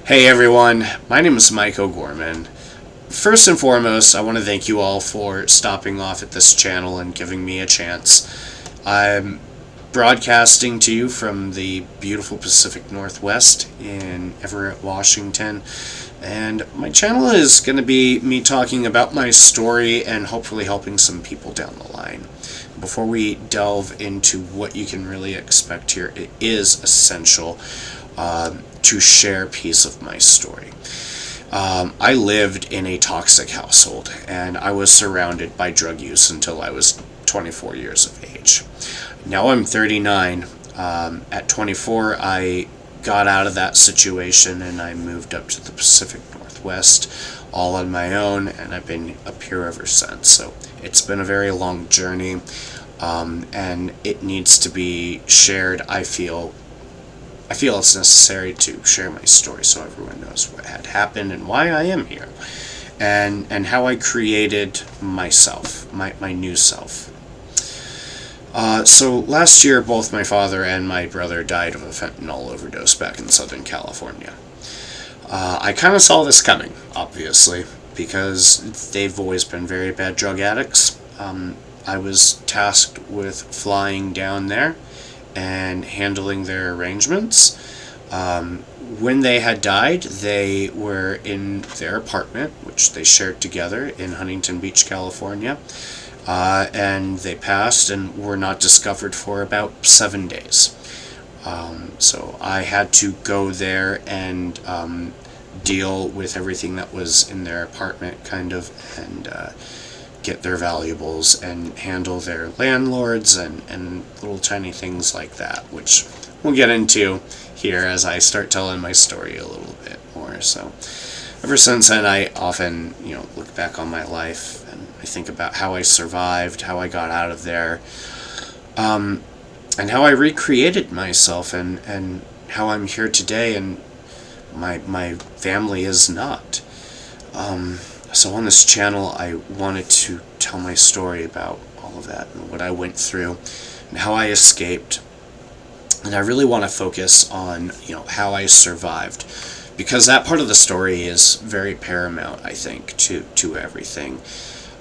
Hey everyone, my name is Mike O'Gorman. First and foremost, I want to thank you all for stopping off at this channel and giving me a chance. I'm broadcasting to you from the beautiful Pacific Northwest in Everett, Washington, and my channel is going to be me talking about my story and hopefully helping some people down the line. Before we delve into what you can really expect here, it is essential to share a piece of my story. I lived in a toxic household, and I was surrounded by drug use until I was 24 years of age. Now I'm 39. At 24, I got out of that situation and I moved up to the Pacific Northwest all on my own, and I've been up here ever since. So it's been a very long journey, and it needs to be shared. I feel it's necessary to share my story so everyone knows what had happened and why I am here, and how I created myself, my new self. So last year, both my father and my brother died of a fentanyl overdose back in Southern California. I kind of saw this coming, obviously, because they've always been very bad drug addicts. I was tasked with flying down there and handling their arrangements. When they had died, they were in their apartment, which they shared together in Huntington Beach, California, and they passed and were not discovered for about 7 days. So I had to go there and deal with everything that was in their apartment, and get their valuables and handle their landlords and little tiny things like that, which we'll get into here as I start telling my story a little bit more. So ever since then, I often look back on my life and I think about how I survived, how I got out of there, and how I recreated myself, and how I'm here today and my family is not. So on this channel, I wanted to tell my story about all of that and what I went through and how I escaped. And I really want to focus on, how I survived, because that part of the story is very paramount, I think, to everything.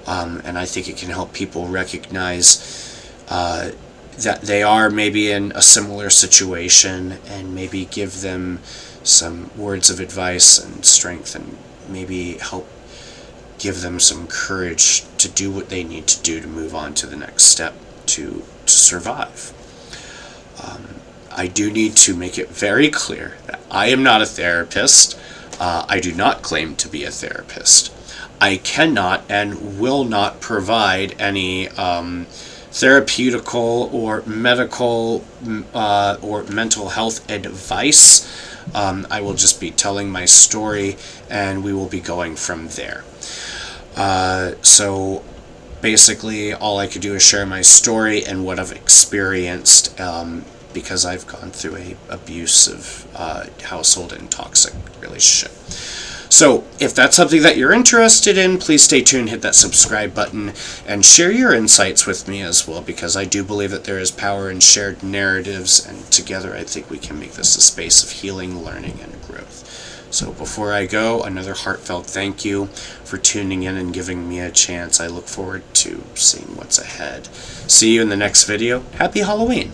And I think it can help people recognize that they are maybe in a similar situation, and maybe give them some words of advice and strength, and maybe help give them some courage to do what they need to do to move on to the next step to survive. I do need to make it very clear that I am not a therapist. I do not claim to be a therapist. I cannot and will not provide any therapeutical or medical or mental health advice. I will just be telling my story, and we will be going from there. So basically all I could do is share my story and what I've experienced, because I've gone through a abusive household and toxic relationship. So if that's something that you're interested in, please stay tuned, hit that subscribe button, and share your insights with me as well, because I do believe that there is power in shared narratives, and together I think we can make this a space of healing, learning, and growth. So before I go, another heartfelt thank you for tuning in and giving me a chance. I look forward to seeing what's ahead. See you in the next video. Happy Halloween!